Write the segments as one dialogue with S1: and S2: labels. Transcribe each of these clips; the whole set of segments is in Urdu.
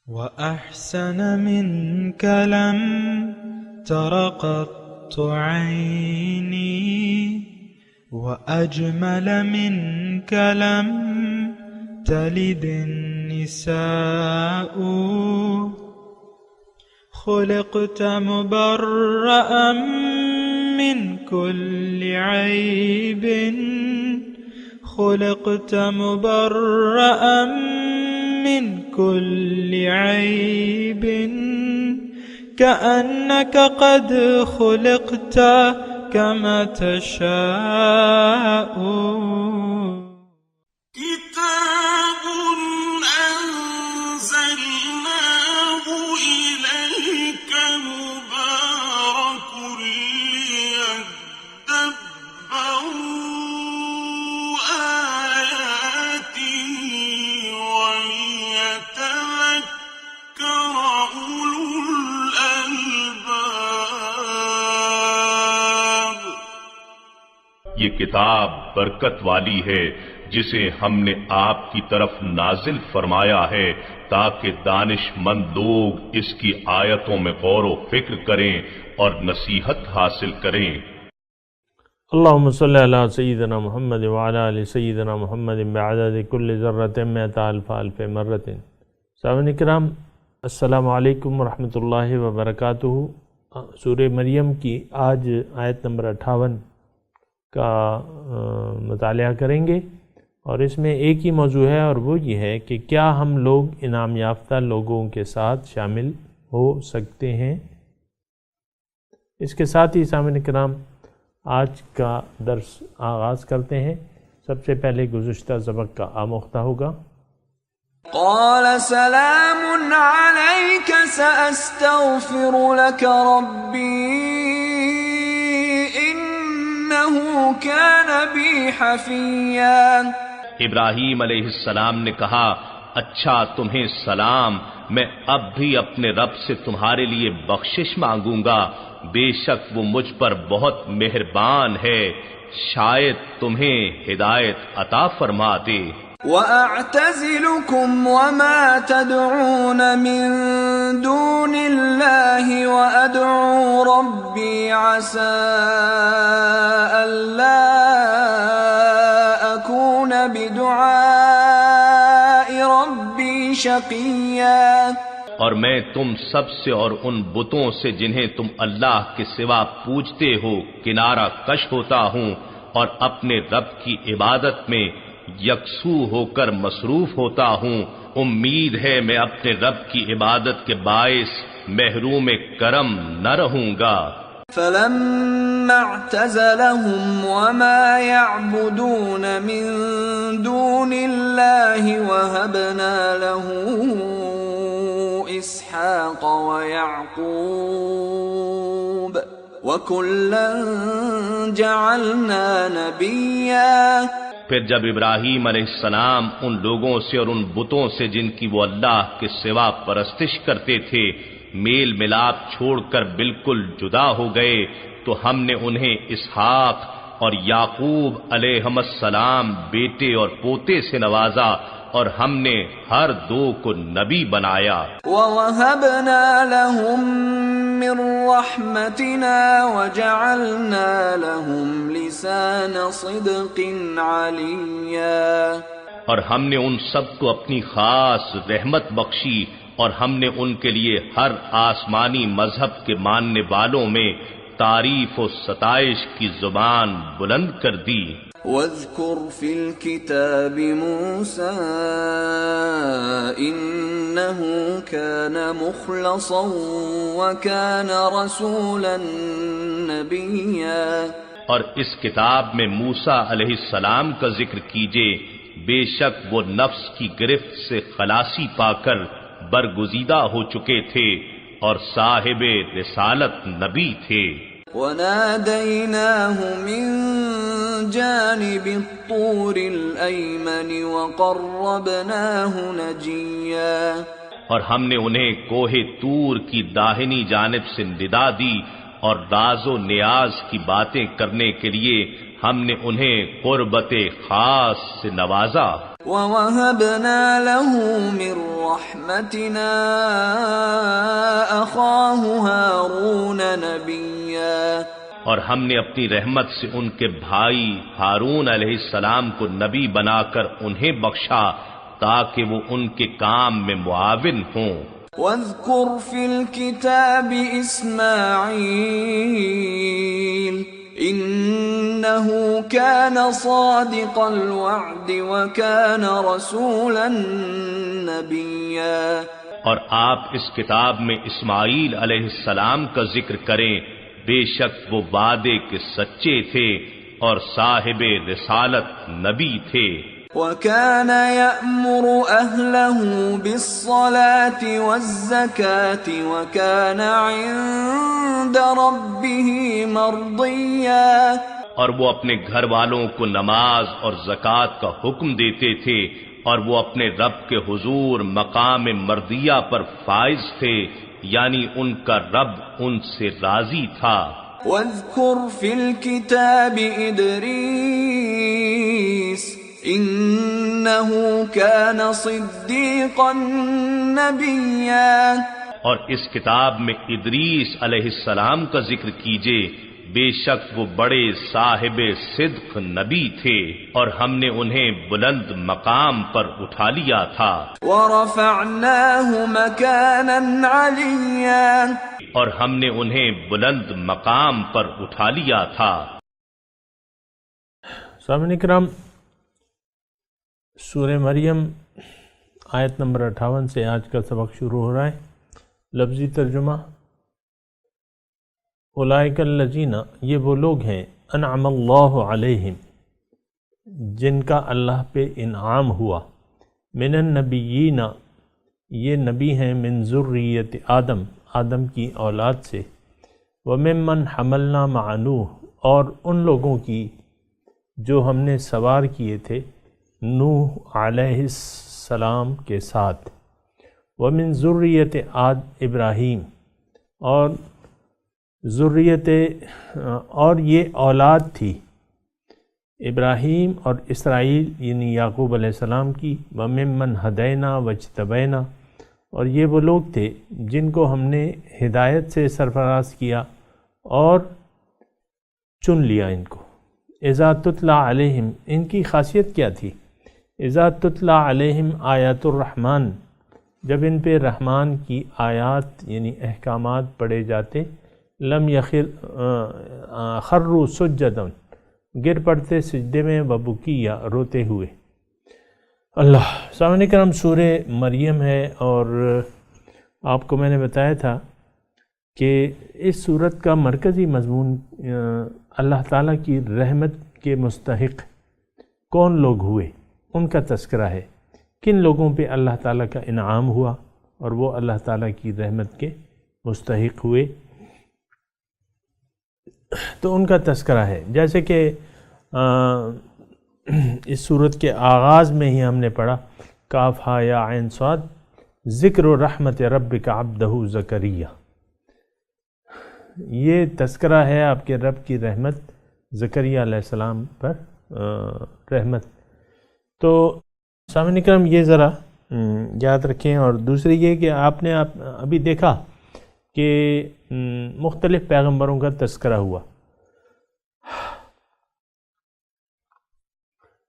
S1: وأحسن منك لم تر قط عيني وأجمل منك لم تلد النساء خلقت مبرأ من كل عيب خلقت مبرأ من كل عيب كأنك قد خلقت كما تشاء
S2: كتاب أنزلناه إليك مبارك ليدبروا آياته وليتذكر أولو الألباب.
S3: یہ کتاب برکت والی ہے جسے ہم نے آپ کی طرف نازل فرمایا ہے تاکہ دانش مند لوگ اس کی آیتوں میں غور و فکر کریں اور نصیحت حاصل کریں.
S4: اللہم صلی علی سیدنا محمد وعلی آل سیدنا محمد بعدد کل ذرۃ مئۃ الف الف مرۃ. سامعین کرام، السلام علیکم ورحمۃ اللہ وبرکاتہ. سورہ مریم کی آج آیت نمبر 58 کا مطالعہ کریں گے، اور اس میں ایک ہی موضوع ہے، اور وہ یہ ہے کہ کیا ہم لوگ انعام یافتہ لوگوں کے ساتھ شامل ہو سکتے ہیں. اس کے ساتھ ہی سامعین کرام آج کا درس آغاز کرتے ہیں. سب سے پہلے گزشتہ سبق کا آموختہ ہوگا.
S5: قال سلام علیک سأستغفر لک ربی انہ کان بی حفیا.
S3: ابراہیم علیہ السلام نے کہا، اچھا تمہیں سلام، میں اب بھی اپنے رب سے تمہارے لیے بخشش مانگوں گا، بے شک وہ مجھ پر بہت مہربان ہے، شاید تمہیں ہدایت عطا فرما دے.
S5: وَأَعْتَزِلُكُمْ وَمَا تَدْعُونَ مِن دُونِ اللَّهِ وَأَدْعُو رَبِّي عَسَىٰ أَلَّا أَكُونَ بِدُعَاءِ رَبِّي شَقِيًّا.
S3: اور میں تم سب سے اور ان بتوں سے جنہیں تم اللہ کے سوا پوجتے ہو کنارہ کش ہوتا ہوں، اور اپنے رب کی عبادت میں یکسو ہو کر مصروف ہوتا ہوں. امید ہے میں اپنے رب کی عبادت کے باعث محروم کرم نہ رہوں گا.
S5: فَلَمَّا اعْتَزَلَهُمْ وَمَا يَعْبُدُونَ مِن دُونِ اللَّهِ وَهَبْنَا لَهُ إِسْحَاقَ وَيَعْقُوبَ وَكُلًّا جَعَلْنَا نَبِيًّا.
S3: پھر جب ابراہیم علیہ السلام ان لوگوں سے اور ان بتوں سے جن کی وہ اللہ کے سوا پرستش کرتے تھے میل ملاپ چھوڑ کر بالکل جدا ہو گئے، تو ہم نے انہیں اسحاق اور یعقوب علیہم السلام بیٹے اور پوتے سے نوازا، اور ہم نے ہر دو کو نبی بنایا.
S5: وَوَهَبْنَا لَهُم مِّن رَّحْمَتِنَا وَجَعَلْنَا لَهُمْ لِسَانَ صِدْقٍ عَلِيًّا.
S3: اور ہم نے ان سب کو اپنی خاص رحمت بخشی، اور ہم نے ان کے لیے ہر آسمانی مذہب کے ماننے والوں میں تعریف و ستائش کی زبان بلند کر دی.
S5: وَاذْكُرْ فِي الْكِتَابِ مُوسَىٰ إِنَّهُ كَانَ مُخْلَصًا وَكَانَ رَسُولًا نَبِيًّا.
S3: اور اس کتاب میں موسیٰ علیہ السلام کا ذکر کیجیے، بے شک وہ نفس کی گرفت سے خلاصی پا کر برگزیدہ ہو چکے تھے اور صاحب رسالت نبی تھے.
S5: وَنَادَيْنَاهُ مِن جَانِبِ الطُّورِ الْأَيْمَنِ وَقَرَّبْنَاهُ نَجِيًّا.
S3: اور ہم نے انہیں کوہ طور کی داہنی جانب سے ندا دی، اور راز و نیاز کی باتیں کرنے کے لیے ہم نے انہیں قربت خاص سے نوازا.
S5: وَوَهَبْنَا لَهُ مِن رَّحْمَتِنَا أَخَاهُ هَارُونَ نَبِيًّا،
S3: اور ہم نے اپنی رحمت سے ان کے بھائی ہارون علیہ السلام کو نبی بنا کر انہیں بخشا تاکہ وہ ان کے کام میں معاون ہوں۔
S5: وَاذْكُرْ فِي الْكِتَابِ إِسْمَاعِيلَ إِنَّهُ كَانَ صَادِقَ الْوَعْدِ وَكَانَ رَسُولًا نَبِيًّا۔
S3: اور آپ اس کتاب میں اسماعیل علیہ السلام کا ذکر کریں، بے شک وہ وعدے کے سچے تھے اور صاحب رسالت نبی تھے۔
S5: وَكَانَ يَأْمُرُ أَهْلَهُ بِالصَّلَاةِ وَالزَّكَاةِ وَكَانَ عِندَ رَبِّهِ مَرْضِيًّا،
S3: اور وہ اپنے گھر والوں کو نماز اور زکوٰۃ کا حکم دیتے تھے، اور وہ اپنے رب کے حضور مقام مرضیہ پر فائز تھے، یعنی ان کا رب ان سے راضی تھا۔
S5: وَاذْكُرْ فِي الْكِتَابِ إِدْرِيسَ إِنَّهُ كَانَ صِدِّيقًا نَبِيًّا،
S3: اور اس کتاب میں ادریس علیہ السلام کا ذکر کیجیے، بے شک وہ بڑے صاحب صدق نبی تھے، اور ہم نے انہیں بلند مقام پر اٹھا لیا تھا۔
S5: وَرَفَعْنَاهُ مَكَانًا عَلِيًّا،
S3: اور ہم نے انہیں بلند مقام پر اٹھا لیا تھا۔
S4: سامعین کرام، سورہ مریم آیت نمبر 58 سے آج کا سبق شروع ہو رہا ہے۔ لفظی ترجمہ: اولئک الذین، یہ وہ لوگ ہیں، انعم اللہ علیہم، جن کا اللہ پہ انعام ہوا، من النبیین، یہ نبی ہیں، من ذریت آدم، آدم کی اولاد سے، وممن حملنا مع نوح، اور ان لوگوں کی جو ہم نے سوار کیے تھے نوح علیہ السلام کے ساتھ، ومن ذریت ابراہیم، اور ذریت اور یہ اولاد تھی ابراہیم اور اسرائیل یعنی یعقوب علیہ السلام کی، وممن ہدینا واجتبینا، اور یہ وہ لوگ تھے جن کو ہم نے ہدایت سے سرفراز کیا اور چن لیا ان کو۔ اذا تتلی علیہم، ان کی خاصیت کیا تھی؟ اذا تتلی علیہم آیات الرحمن، جب ان پہ رحمان کی آیات یعنی احکامات پڑھے جاتے، لم خروا سجدا، گر پڑتے سجدے میں، وبکیا، روتے ہوئے۔ اللہ سامعین کرام، سورہ مریم ہے، اور آپ کو میں نے بتایا تھا کہ اس سورت کا مرکزی مضمون اللہ تعالیٰ کی رحمت کے مستحق کون لوگ ہوئے، ان کا تذکرہ ہے، کن لوگوں پہ اللہ تعالیٰ کا انعام ہوا اور وہ اللہ تعالیٰ کی رحمت کے مستحق ہوئے، تو ان کا تذکرہ ہے۔ جیسے کہ اس سورت کے آغاز میں ہی ہم نے پڑھا، کاف ہا یا عین صاد، ذکر رحمت ربک عبدہ زکریا، یہ تذکرہ ہے آپ کے رب کی رحمت زکریا علیہ السلام پر رحمت۔ تو سامعین کرام یہ ذرا یاد رکھیں، اور دوسری یہ کہ آپ نے ابھی دیکھا کہ مختلف پیغمبروں کا تذکرہ ہوا۔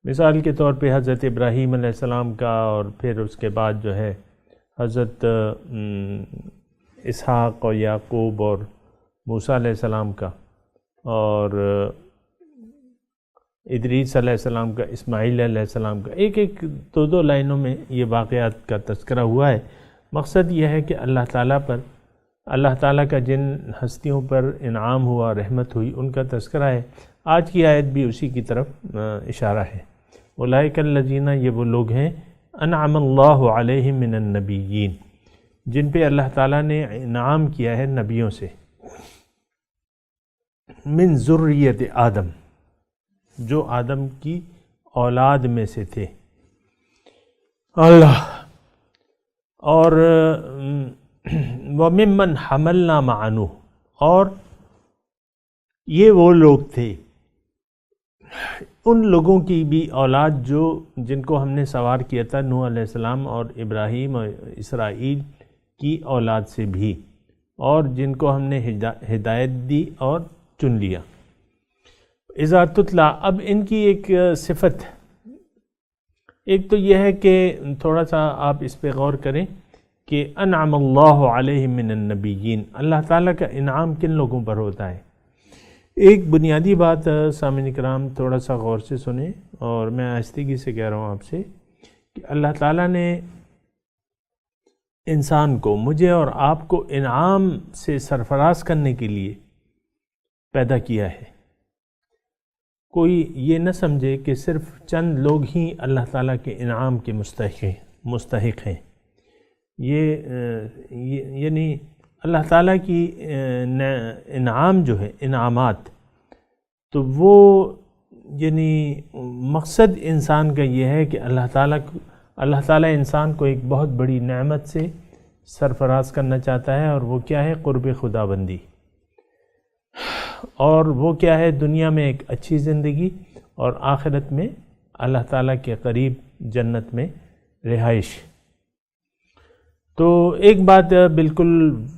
S4: مثال کے طور پہ حضرت ابراہیم علیہ السلام کا، اور پھر اس کے بعد جو ہے حضرت اسحاق اور یعقوب اور موسیٰ علیہ السلام کا، اور ادریس علیہ السلام کا، اسماعیل علیہ السلام کا، ایک ایک دو لائنوں میں یہ واقعات کا تذکرہ ہوا ہے۔ مقصد یہ ہے کہ اللہ تعالیٰ کا جن ہستیوں پر انعام ہوا، رحمت ہوئی، ان کا تذکرہ ہے۔ آج کی آیت بھی اسی کی طرف اشارہ ہے۔ اولئک الذین، یہ وہ لوگ ہیں، انعم اللہ علیہم من النبیین، جن پہ اللہ تعالیٰ نے انعام کیا ہے نبیوں سے، من ذریت آدم، جو آدم کی اولاد میں سے تھے۔ اللہ، اور وَمِمَّنْ حَمَلْنَا مَعَ نُوحٍ، اور یہ وہ لوگ تھے ان لوگوں کی بھی اولاد جن کو ہم نے سوار کیا تھا، نوح علیہ السلام اور ابراہیم اور اسرائیل کی اولاد سے بھی، اور جن کو ہم نے ہدایت دی اور چن لیا۔ اذا تتلا، اب ان کی ایک صفت، ایک تو یہ ہے کہ تھوڑا سا آپ اس پہ غور کریں کہ انعم اللہ علیہم من النبیین، اللہ تعالیٰ کا انعام کن لوگوں پر ہوتا ہے۔ ایک بنیادی بات سامعین کرام تھوڑا سا غور سے سنیں، اور میں آہستگی سے کہہ رہا ہوں آپ سے کہ اللہ تعالیٰ نے انسان کو، مجھے اور آپ کو انعام سے سرفراز کرنے کے لیے پیدا کیا ہے۔ کوئی یہ نہ سمجھے کہ صرف چند لوگ ہی اللہ تعالیٰ کے انعام کے مستحق ہیں۔ یعنی اللہ تعالیٰ کی انعام جو ہے، انعامات، تو وہ یعنی مقصد انسان کا یہ ہے کہ اللہ تعالیٰ انسان کو ایک بہت بڑی نعمت سے سرفراز کرنا چاہتا ہے، اور وہ کیا ہے؟ قرب خدا بندی، اور وہ کیا ہے؟ دنیا میں ایک اچھی زندگی، اور آخرت میں اللہ تعالیٰ کے قریب جنت میں رہائش۔ تو ایک بات بالکل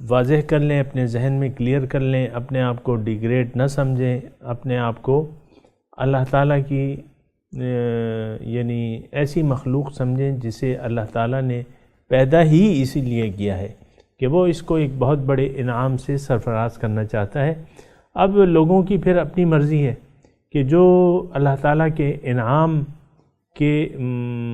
S4: واضح کر لیں، اپنے ذہن میں کلیئر کر لیں، اپنے آپ کو ڈیگریڈ نہ سمجھیں، اپنے آپ کو اللہ تعالیٰ کی یعنی ایسی مخلوق سمجھیں جسے اللہ تعالیٰ نے پیدا ہی اسی لیے کیا ہے کہ وہ اس کو ایک بہت بڑے انعام سے سرفراز کرنا چاہتا ہے۔ اب لوگوں کی پھر اپنی مرضی ہے کہ جو اللہ تعالیٰ کے انعام کے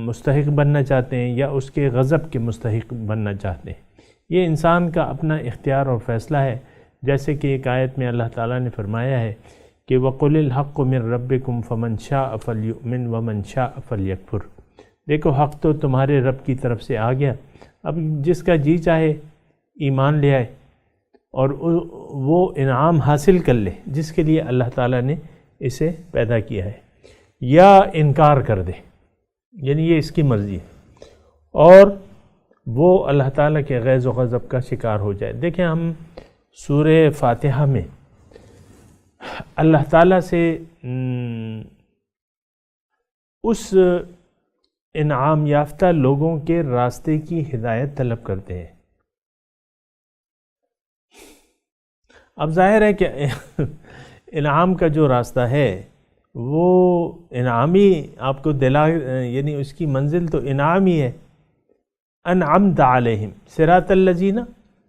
S4: مستحق بننا چاہتے ہیں یا اس کے غضب کے مستحق بننا چاہتے ہیں، یہ انسان کا اپنا اختیار اور فیصلہ ہے۔ جیسے کہ ایک آیت میں اللہ تعالیٰ نے فرمایا ہے کہ وَقُلِ الْحَقُّ مِن رَبِّكُمْ فَمَنْ شَاءَ فَلْيُؤْمِنْ وَمَنْ شَاءَ فَلْيَكْفُرْ۔ دیکھو، حق تو تمہارے رب کی طرف سے آ گیا، اب جس کا جی چاہے ایمان لے آئے اور وہ انعام حاصل کر لے جس کے لیے اللہ تعالیٰ نے اسے پیدا کیا ہے، یا انکار کر دے، یعنی یہ اس کی مرضی ہے، اور وہ اللہ تعالیٰ کے غیظ و غضب کا شکار ہو جائے۔ دیکھیں، ہم سورہ فاتحہ میں اللہ تعالیٰ سے اس انعام یافتہ لوگوں کے راستے کی ہدایت طلب کرتے ہیں۔ اب ظاہر ہے کہ انعام کا جو راستہ ہے وہ انعامی آپ کو یعنی اس کی منزل تو انعام ہی ہے۔ انعمت علیہم صراط الذین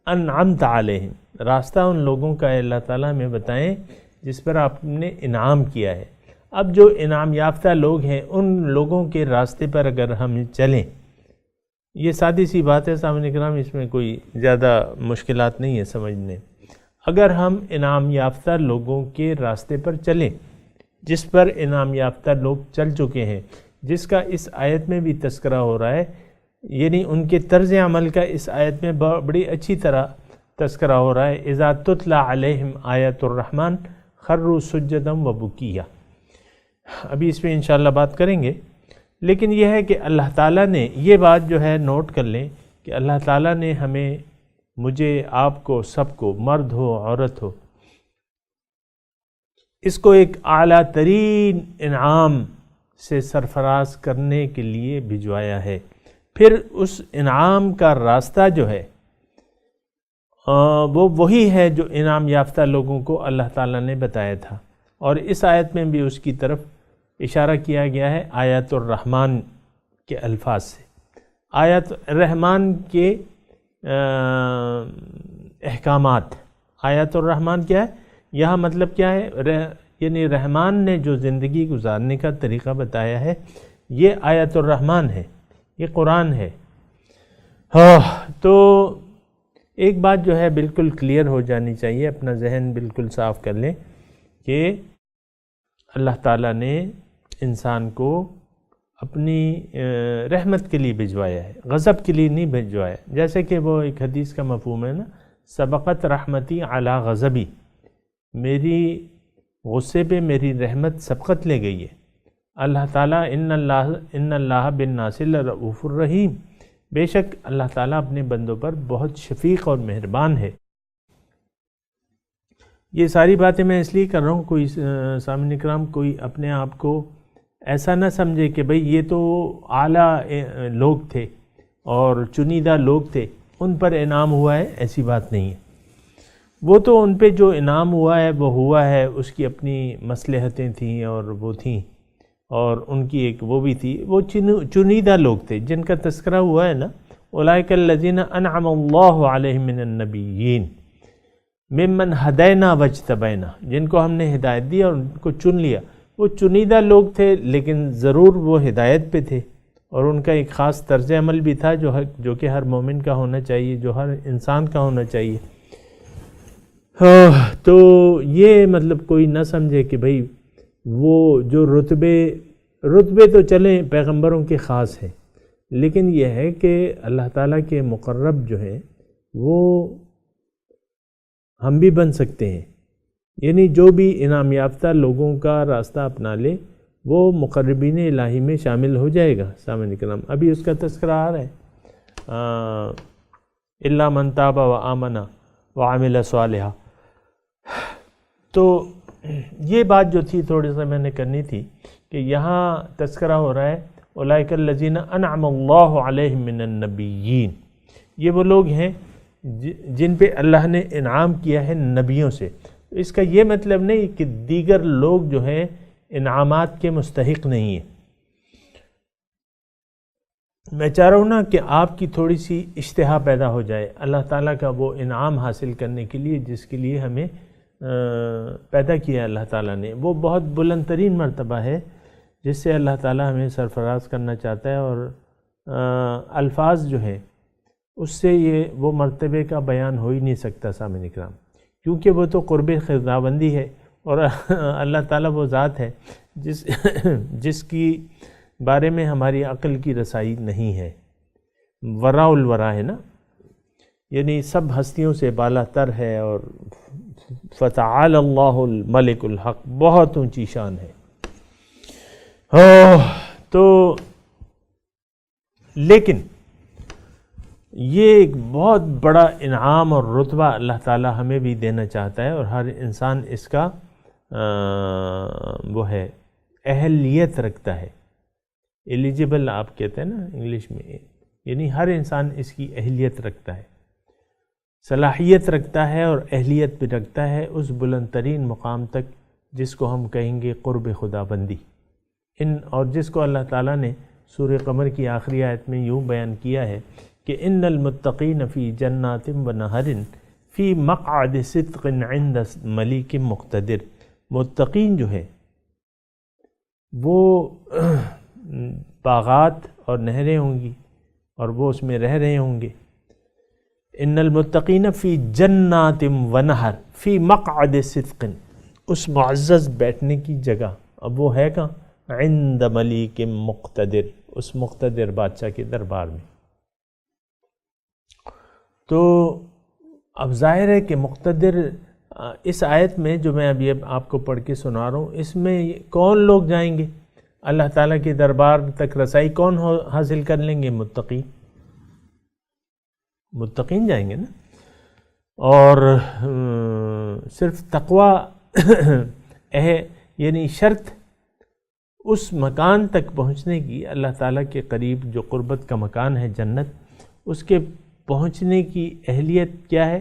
S4: انعمت علیہم، راستہ ان لوگوں کا اللہ تعالیٰ ہمیں بتائیں جس پر آپ نے انعام کیا ہے۔ اب جو انعام یافتہ لوگ ہیں ان لوگوں کے راستے پر اگر ہم چلیں، یہ سادی سی بات ہے سامعین کرام، اس میں کوئی زیادہ مشکلات نہیں ہے سمجھنے۔ اگر ہم انعام یافتہ لوگوں کے راستے پر چلیں جس پر انعام یافتہ لوگ چل چکے ہیں، جس کا اس آیت میں بھی تذکرہ ہو رہا ہے، یعنی ان کے طرز عمل کا اس آیت میں بڑی اچھی طرح تذکرہ ہو رہا ہے۔ اذا تتلی علیہم آیات الرحمن خروا سجدا وبکیا، ابھی اس پہ انشاءاللہ بات کریں گے، لیکن یہ ہے کہ اللہ تعالیٰ نے یہ بات جو ہے نوٹ کر لیں کہ اللہ تعالیٰ نے ہمیں، مجھے، آپ کو، سب کو، مرد ہو عورت ہو، اس کو ایک اعلیٰ ترین انعام سے سرفراز کرنے کے لیے بھجوایا ہے۔ پھر اس انعام کا راستہ جو ہے وہ وہی ہے جو انعام یافتہ لوگوں کو اللہ تعالیٰ نے بتایا تھا، اور اس آیت میں بھی اس کی طرف اشارہ کیا گیا ہے آیات الرحمن کے الفاظ سے۔ آیات الرحمن کے احکامات، آیات الرحمن کیا ہے یہاں مطلب کیا ہے؟ یعنی رحمان نے جو زندگی گزارنے کا طریقہ بتایا ہے، یہ آیات الرحمن ہے، یہ قرآن ہے۔ تو ایک بات جو ہے بالکل کلیئر ہو جانی چاہیے، اپنا ذہن بالکل صاف کر لیں کہ اللہ تعالیٰ نے انسان کو اپنی رحمت کے لیے بھجوایا ہے، غضب کے لیے نہیں بھجوایا۔ جیسے کہ وہ ایک حدیث کا مفہوم ہے نا، سبقت رحمتی علی غضبی، میری غصے پہ میری رحمت سبقت لے گئی ہے۔ اللہ تعالیٰ ان اللہ بالناس لرؤوف الرحیم، بے شک اللہ تعالیٰ اپنے بندوں پر بہت شفیق اور مہربان ہے۔ یہ ساری باتیں میں اس لیے کر رہا ہوں، کوئی سامعین کرام کوئی اپنے آپ کو ایسا نہ سمجھے کہ بھئی یہ تو اعلیٰ لوگ تھے اور چنیدہ لوگ تھے، ان پر انعام ہوا ہے، ایسی بات نہیں ہے۔ وہ تو ان پہ جو انعام ہوا ہے وہ ہوا ہے، اس کی اپنی مصلحتیں تھیں اور وہ تھیں، اور ان کی ایک وہ بھی تھی، وہ چنیدہ لوگ تھے جن کا تذکرہ ہوا ہے نا، اولئک الذین انعم اللہ علیہم من النبیین ممن ہدینا واجتبینا، جن کو ہم نے ہدایت دی اور ان کو چن لیا۔ وہ چنیدہ لوگ تھے لیکن ضرور وہ ہدایت پہ تھے، اور ان کا ایک خاص طرز عمل بھی تھا جو کہ ہر مومن کا ہونا چاہیے، جو ہر انسان کا ہونا چاہیے۔ تو یہ مطلب کوئی نہ سمجھے کہ بھئی وہ جو رتبے تو چلیں پیغمبروں کے خاص ہیں، لیکن یہ ہے کہ اللہ تعالیٰ کے مقرب جو ہیں وہ ہم بھی بن سکتے ہیں، یعنی جو بھی انعام یافتہ لوگوں کا راستہ اپنا لے وہ مقربین الہی میں شامل ہو جائے گا۔ سامعین کرام، ابھی اس کا تذکرہ آ رہا ہے، الا من تاب وآمن وعمل صالحا۔ تو یہ بات جو تھی تھوڑی سا میں نے کرنی تھی کہ یہاں تذکرہ ہو رہا ہے اولئک الذین انعم اللہ علیہم من النبیین، یہ وہ لوگ ہیں جن پہ اللہ نے انعام کیا ہے نبیوں سے۔ اس کا یہ مطلب نہیں کہ دیگر لوگ جو ہیں انعامات کے مستحق نہیں ہیں۔ میں چاہ رہا ہوں نا کہ آپ کی تھوڑی سی اشتہا پیدا ہو جائے اللہ تعالیٰ کا وہ انعام حاصل کرنے کے لیے جس کے لیے ہمیں پیدا کیا اللہ تعالیٰ نے۔ وہ بہت بلند ترین مرتبہ ہے جس سے اللہ تعالیٰ ہمیں سرفراز کرنا چاہتا ہے، اور الفاظ جو ہیں اس سے یہ وہ مرتبے کا بیان ہو ہی نہیں سکتا سامعین اکرام، کیونکہ وہ تو قرب خداوندی ہے، اور اللہ تعالیٰ وہ ذات ہے جس کی بارے میں ہماری عقل کی رسائی نہیں ہے، وراء الورا ہے نا، یعنی سب ہستیوں سے بالا تر ہے، اور فتعال اللہ الملک الحق، بہت اونچی شان ہے۔ تو لیکن یہ ایک بہت بڑا انعام اور رتبہ اللہ تعالیٰ ہمیں بھی دینا چاہتا ہے، اور ہر انسان اس کا وہ ہے اہلیت رکھتا ہے، ایلیجیبل آپ کہتے ہیں نا انگلش میں، یعنی ہر انسان اس کی اہلیت رکھتا ہے، صلاحیت رکھتا ہے اور اہلیت بھی رکھتا ہے اس بلند ترین مقام تک جس کو ہم کہیں گے قرب خدا بندی، اور جس کو اللہ تعالیٰ نے سورہ قمر کی آخری آیت میں یوں بیان کیا ہے کہ ان المتقین فی جنات و نہر فی مقعد صدق عند ملیک مقتدر۔ متقین جو ہے وہ باغات اور نہریں ہوں گی اور وہ اس میں رہ رہے ہوں گے۔ ان المتقین فی جنات و نہر فی مقعد صدق، اس معزز بیٹھنے کی جگہ، اب وہ ہے کہاں؟ عند ملیک مقتدر، اس مقتدر بادشاہ کے دربار میں۔ تو اب ظاہر ہے کہ مقتدر اس آیت میں جو میں ابھی آپ کو پڑھ کے سنا رہا ہوں، اس میں کون لوگ جائیں گے اللہ تعالیٰ کے دربار تک؟ رسائی کون حاصل کر لیں گے؟ متقین جائیں گے نا، اور صرف تقوی یعنی شرط اس مکان تک پہنچنے کی، اللہ تعالیٰ کے قریب جو قربت کا مکان ہے جنت، اس کے پہنچنے کی اہلیت کیا ہے؟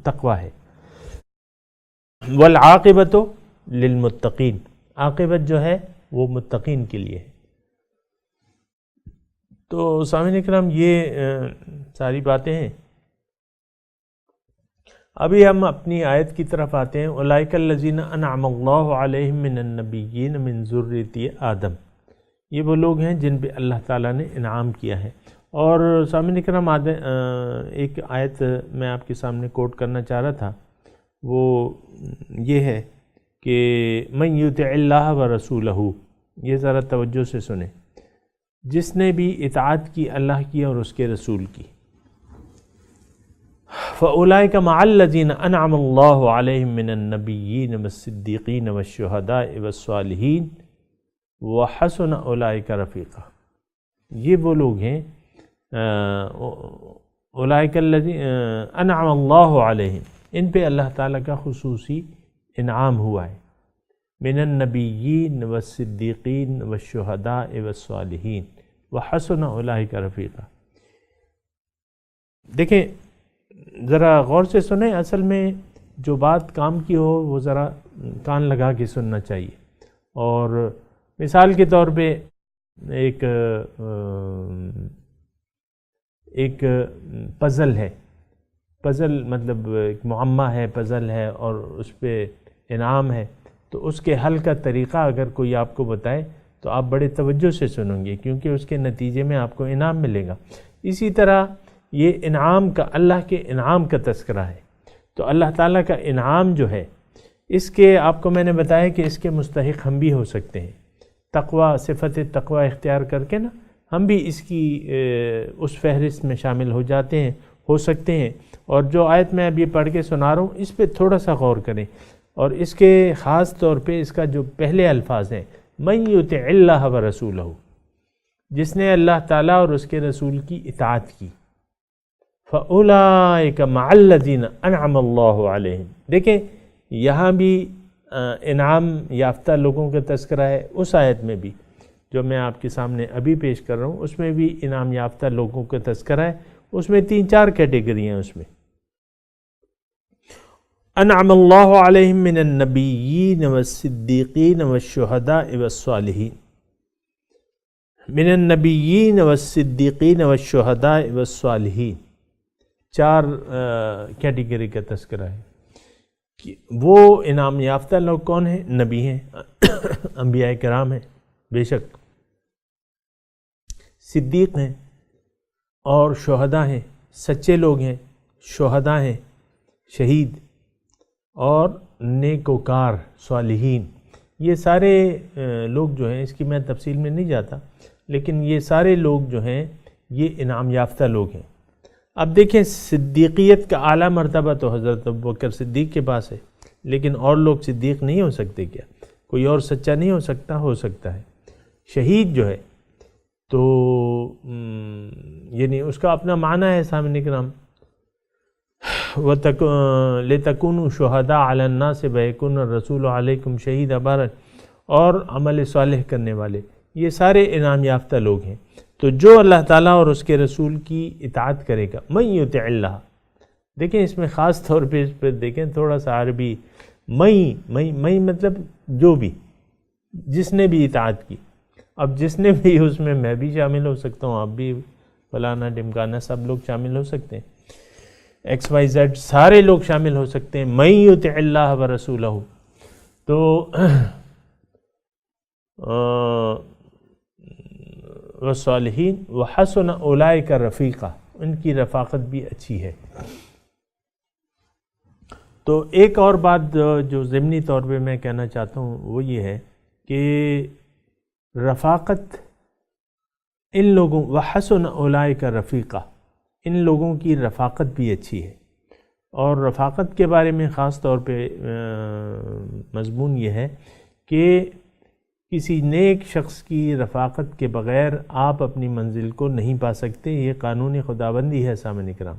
S4: تقوی ہے۔ والعاقبۃ للمتقین، عاقبت جو ہے وہ متقین کے لیے ہے۔ تو سامعین اکرام یہ ساری باتیں ہیں۔ ابھی ہم اپنی آیت کی طرف آتے ہیں، اولئک الذین انعم اللہ علیہم من النبیین من ذریۃ آدم، یہ وہ لوگ ہیں جن پہ اللہ تعالیٰ نے انعام کیا ہے۔ اور سامعین اکرام ایک آیت میں آپ کے سامنے کوٹ کرنا چاہ رہا تھا، وہ یہ ہے کہ من یطع اللہ ورسولہ، یہ ذرا توجہ سے سنیں، جس نے بھی اطاعت کی اللہ کی اور اس کے رسول کی، فَأُولَئِكَ مَعَ الَّذِينَ أَنْعَمَ اللَّهُ عَلَيْهِم مِّنَ النَّبِيِّينَ وَالصِّدِّيقِينَ وَالشُّهَدَاءِ وَالصَّالِحِينَ وَحَسُنَ أُولَئِكَ رَفِيقًا۔ یہ وہ لوگ ہیں اولئک الذین انعم اللہ علیہم، ان پہ اللہ تعالیٰ کا خصوصی انعام ہوا ہے۔ من النبیین والصدیقین والشہداء والصالحین وحسن اولئک رفیقا۔ دیکھیں ذرا غور سے سنیں، اصل میں جو بات کام کی ہو وہ ذرا کان لگا کے سننا چاہیے۔ اور مثال کے طور پہ ایک پزل ہے، پزل مطلب ایک معمہ ہے، پزل ہے اور اس پہ انعام ہے، تو اس کے حل کا طریقہ اگر کوئی آپ کو بتائے تو آپ بڑے توجہ سے سنیں گے، کیونکہ اس کے نتیجے میں آپ کو انعام ملے گا۔ اسی طرح یہ انعام کا، اللہ کے انعام کا تذکرہ ہے، تو اللہ تعالیٰ کا انعام جو ہے اس کے آپ کو میں نے بتایا کہ اس کے مستحق ہم بھی ہو سکتے ہیں، تقوی، صفت تقوی اختیار کر کے نا ہم بھی اس کی اس فہرست میں شامل ہو جاتے ہیں، ہو سکتے ہیں۔ اور جو آیت میں اب یہ پڑھ کے سنا رہا ہوں اس پہ تھوڑا سا غور کریں، اور اس کے خاص طور پہ اس کا جو پہلے الفاظ ہیں، من یطع اللہ ورسولہ، جس نے اللہ تعالیٰ اور اس کے رسول کی اطاعت کی، فَأُولَئِكَ مَعَ الَّذِينَ أَنْعَمَ اللَّهُ عَلَيْهِمْ۔ دیکھیں یہاں بھی انعام یافتہ لوگوں کا تذکرہ ہے، اس آیت میں بھی جو میں آپ کے سامنے ابھی پیش کر رہا ہوں اس میں بھی انعام یافتہ لوگوں کا تذکرہ ہے، اس میں 3-4 کیٹیگری ہیں۔ اس میں انعم اللہ علیہم من النبیین والصدیقین والشہداء والصالحین، من النبیین والصدیقین والشہداء والصالحین، 4 کیٹیگری کا تذکرہ ہے۔ وہ انعام یافتہ لوگ کون ہیں؟ نبی ہیں، انبیاء کرام ہیں بے شک، صدیق ہیں اور شہداء ہیں، سچے لوگ ہیں، شہداء ہیں، شہید، اور نیکوکار، صالحین۔ یہ سارے لوگ جو ہیں، اس کی میں تفصیل میں نہیں جاتا، لیکن یہ سارے لوگ جو ہیں یہ انعام یافتہ لوگ ہیں۔ اب دیکھیں صدیقیت کا اعلیٰ مرتبہ تو حضرت ابوبکر صدیق کے پاس ہے، لیکن اور لوگ صدیق نہیں ہو سکتے کیا؟ کوئی اور سچا نہیں ہو سکتا؟ ہو سکتا ہے۔ شہید جو ہے تو یعنی اس کا اپنا معنی ہے سامعین کرام، لِتَكُونُوا شُهَدَاءَ عَلَى النَّاسِ وَيَكُونَ الرَّسُولُ عَلَيْكُمْ شَهِيدًا بارا، اور عمل صالح کرنے والے، یہ سارے انعام یافتہ لوگ ہیں۔ تو جو اللہ تعالیٰ اور اس کے رسول کی اطاعت کرے گا، من یطع اللہ، دیکھیں اس میں خاص طور پہ اس پہ دیکھیں تھوڑا سا عربی، میں مطلب جو بھی، جس نے بھی اطاعت کی۔ اب جس نے بھی، اس میں بھی شامل ہو سکتا ہوں، آپ بھی، فلانا ڈمکانا، سب لوگ شامل ہو سکتے ہیں، ایکس وائی زیڈ سارے لوگ شامل ہو سکتے ہیں، من یطع اللہ ورسولہ۔ تو والصالحین وحسن اولئک رفیقا، ان کی رفاقت بھی اچھی ہے۔ تو ایک اور بات جو ضمنی طور پہ میں کہنا چاہتا ہوں وہ یہ ہے کہ رفاقت ان لوگوں، وحسن اولئک رفیقا، ان لوگوں کی رفاقت بھی اچھی ہے۔ اور رفاقت کے بارے میں خاص طور پہ مضمون یہ ہے کہ کسی نیک شخص کی رفاقت کے بغیر آپ اپنی منزل کو نہیں پا سکتے، یہ قانون خداوندی ہے سامعین کرام۔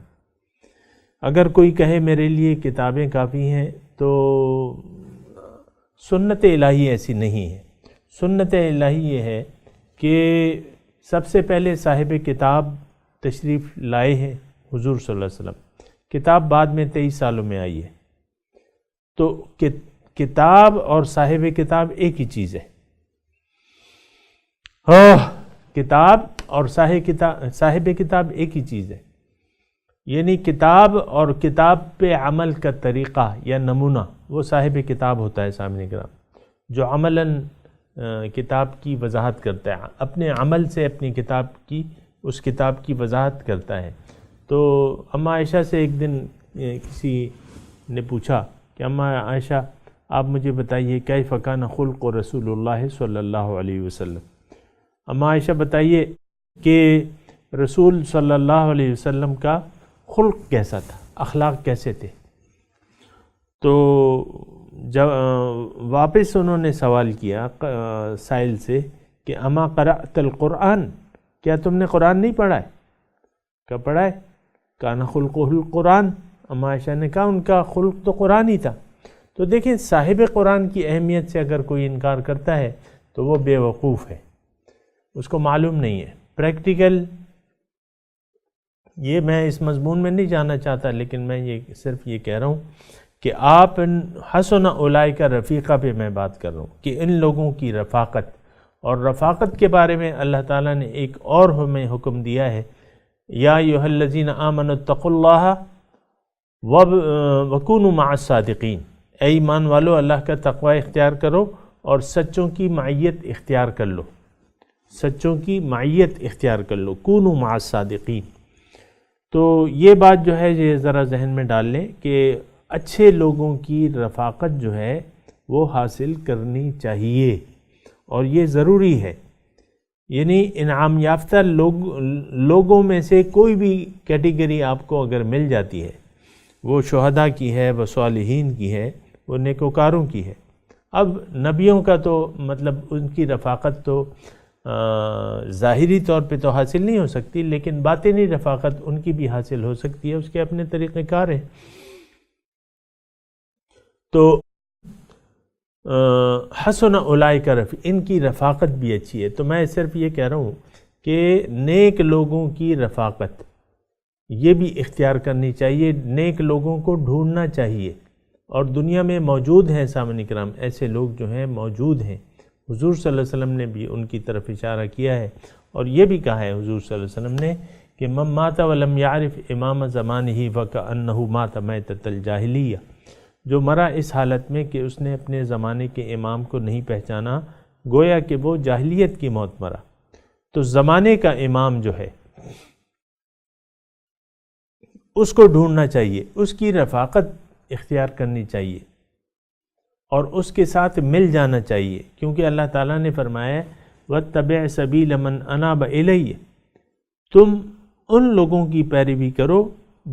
S4: اگر کوئی کہے میرے لیے کتابیں کافی ہیں، تو سنت الہی ایسی نہیں ہے۔ سنت الہی یہ ہے کہ سب سے پہلے صاحب کتاب تشریف لائے ہیں حضور صلی اللہ علیہ وسلم، کتاب بعد میں 23 سالوں میں آئی ہے، تو کتاب اور صاحب کتاب ایک ہی چیز ہے۔ کتاب اور صاحب کتاب ایک ہی چیز ہے، یعنی کتاب اور کتاب پہ عمل کا طریقہ یا نمونہ وہ صاحب کتاب ہوتا ہے سامنے کرام، جو عملاً کتاب کی وضاحت کرتا ہے، اپنے عمل سے اپنی کتاب کی، اس کتاب کی وضاحت کرتا ہے۔ تو اماں عائشہ سے ایک دن کسی نے پوچھا کہ اماں عائشہ آپ مجھے بتائیے کیف کان خلق رسول اللہ صلی اللہ علیہ وسلم، اماں عائشہ بتائیے کہ رسول صلی اللہ علیہ وسلم کا خلق کیسا تھا، اخلاق کیسے تھے۔ تو جب واپس انہوں نے سوال کیا سائل سے کہ اما قرأت القرآن، کیا تم نے قرآن نہیں پڑھا ہے؟ کیا پڑھا ہے؟ کان خلقہ القرآن، اماں عائشہ نے کہا ان کا خلق تو قرآن ہی تھا۔ تو دیکھیں صاحب قرآن کی اہمیت سے اگر کوئی انکار کرتا ہے تو وہ بے وقوف ہے، اس کو معلوم نہیں ہے پریکٹیکل۔ یہ میں اس مضمون میں نہیں جانا چاہتا، لیکن میں صرف یہ کہہ رہا ہوں کہ آپ حسن اولئک رفیقہ پہ میں بات کر رہا ہوں کہ ان لوگوں کی رفاقت، اور رفاقت کے بارے میں اللہ تعالیٰ نے ایک اور ہمیں حکم دیا ہے، یا ایھا الذین آمنوا اتقوا اللہ وکونوا مع الصادقین، اے ایمان والو اللہ کا تقوی اختیار کرو اور سچوں کی معیت اختیار کر لو، سچوں کی معیت اختیار کر لو، کونوا مع الصادقین۔ تو یہ بات جو ہے یہ ذرا ذہن میں ڈال لیں کہ اچھے لوگوں کی رفاقت جو ہے وہ حاصل کرنی چاہیے، اور یہ ضروری ہے۔ یعنی انعام یافتہ لوگوں میں سے کوئی بھی کیٹیگری آپ کو اگر مل جاتی ہے، وہ شہداء کی ہے، وہ صالحین کی ہے، وہ نیکوکاروں کی ہے۔ اب نبیوں کا تو مطلب ان کی رفاقت تو ظاہری طور پہ تو حاصل نہیں ہو سکتی، لیکن باطنی رفاقت ان کی بھی حاصل ہو سکتی ہے، اس کے اپنے طریقہ کار ہیں۔ تو حسن اولئک رفیق، ان کی رفاقت بھی اچھی ہے۔ تو میں صرف یہ کہہ رہا ہوں کہ نیک لوگوں کی رفاقت یہ بھی اختیار کرنی چاہیے، نیک لوگوں کو ڈھونڈنا چاہیے، اور دنیا میں موجود ہیں سامعین کرام، ایسے لوگ جو ہیں موجود ہیں۔ حضور صلی اللہ علیہ وسلم نے بھی ان کی طرف اشارہ کیا ہے، اور یہ بھی کہا ہے حضور صلی اللہ علیہ وسلم نے کہ من مات ولم یعرف امام زمانہ فکأنہ مات میتۃ الجاہلیہ، جو مرا اس حالت میں کہ اس نے اپنے زمانے کے امام کو نہیں پہچانا، گویا کہ وہ جاہلیت کی موت مرا۔ تو زمانے کا امام جو ہے اس کو ڈھونڈنا چاہیے، اس کی رفاقت اختیار کرنی چاہیے، اور اس کے ساتھ مل جانا چاہیے، کیونکہ اللہ تعالیٰ نے فرمایا وَاتَّبِعْ سَبِيلَ مَنْ أَنَابَ إِلَيَّ، تم ان لوگوں کی پیروی کرو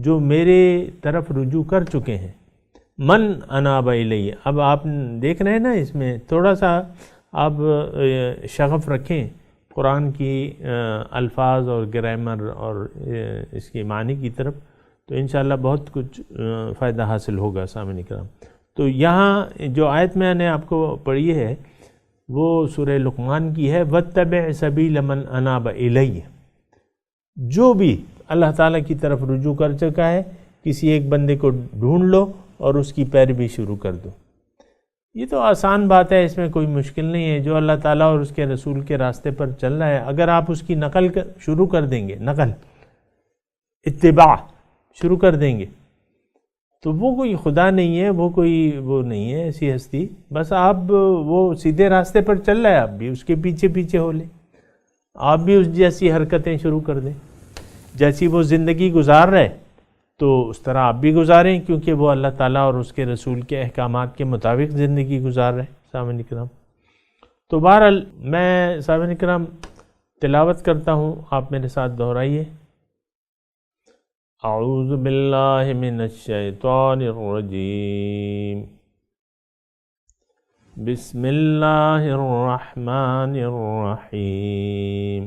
S4: جو میرے طرف رجوع کر چکے ہیں۔ من اناب الیہ، اب آپ دیکھ رہے ہیں نا، اس میں تھوڑا سا آپ شغف رکھیں قرآن کی الفاظ اور گرامر اور اس کی معنی کی طرف، تو انشاءاللہ بہت کچھ فائدہ حاصل ہوگا سامعین کرام۔ تو یہاں جو آیت میں نے آپ کو پڑھی ہے وہ سورہ لقمان کی ہے، وَاتَّبِعْ سَبِيلَ مَنْ أَنَابَ إِلَيَّ، جو بھی اللہ تعالیٰ کی طرف رجوع کر چکا ہے کسی ایک بندے کو ڈھونڈ لو اور اس کی پیروی شروع کر دو۔ یہ تو آسان بات ہے، اس میں کوئی مشکل نہیں ہے۔ جو اللہ تعالیٰ اور اس کے رسول کے راستے پر چل رہا ہے، اگر آپ اس کی نقل شروع کر دیں گے، نقل اتباع شروع کر دیں گے، تو وہ کوئی خدا نہیں ہے، وہ کوئی وہ نہیں ہے ایسی ہستی، بس آپ وہ سیدھے راستے پر چل رہا ہے، آپ بھی اس کے پیچھے پیچھے ہو لیں، آپ بھی اس جیسی حرکتیں شروع کر دیں، جیسی وہ زندگی گزار رہے تو اس طرح آپ بھی گزاریں، کیونکہ وہ اللہ تعالیٰ اور اس کے رسول کے احکامات کے مطابق زندگی گزار رہے ہیں سامعین کرام۔ تو بہرحال میں سامعین کرام تلاوت کرتا ہوں، آپ میرے ساتھ دہرائیے۔ اعوذ باللہ من الشیطان الرجیم، بسم اللہ الرحمن الرحیم،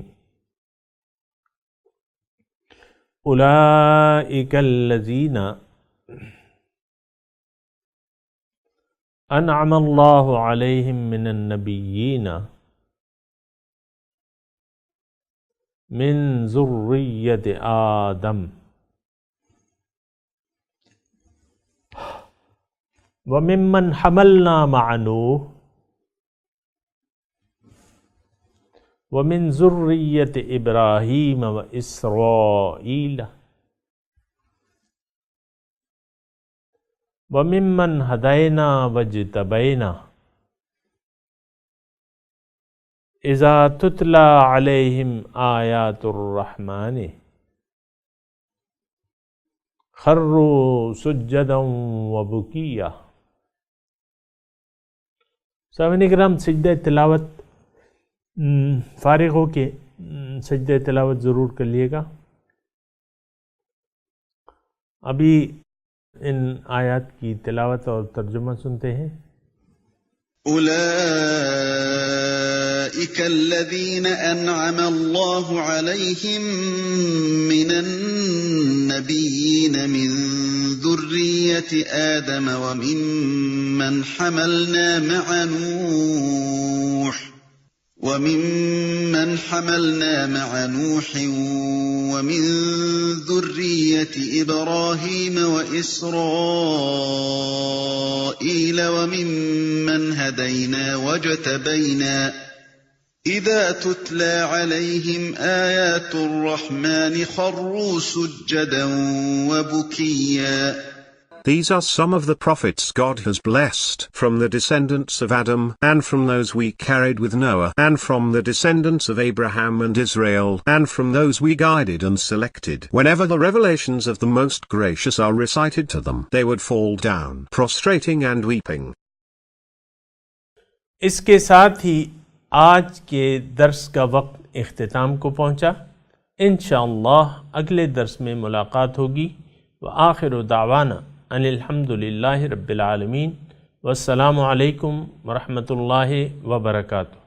S4: اولئک الذین انعم اللہ علیہم من النبیین من ذریۃ آدم وممن حملنا مع نوح ومن ذریۃ ابراہیم واسرائیل وممن ہدینا واجتبینا اذا تتلی علیہم آیات الرحمن خروا سجدا وبکیا۔ سامعین کرام سجدہ تلاوت فارغ ہو کے سجدہ تلاوت ضرور کر لیے گا۔ ابھی ان آیات کی تلاوت اور ترجمہ سنتے ہیں۔
S6: أولئك الذين أنعم الله عليهم من النبيين من ذرية آدم وممن حملنا مع نوح ومن ذرية إبراهيم وإسرائيل وممن هدينا واجتبينا إذا تتلى عليهم آيات الرحمن خروا سجدا وبكيا.
S7: These are some of the prophets God has blessed from the descendants of Adam, and from those we carried with Noah, and from the descendants of Abraham and Israel, and from those we guided and selected. Whenever the revelations of the Most Gracious are recited to them, they would fall down, prostrating and weeping.
S4: اس کے ساتھ ہی آج کے درس کا وقت اختتام کو پہنچا. انشاءاللہ اگلے درس میں ملاقات ہوگی. وآخر دعوانا ان الحمدللہ رب العالمین. والسلام علیکم ورحمۃ اللہ وبرکاتہ.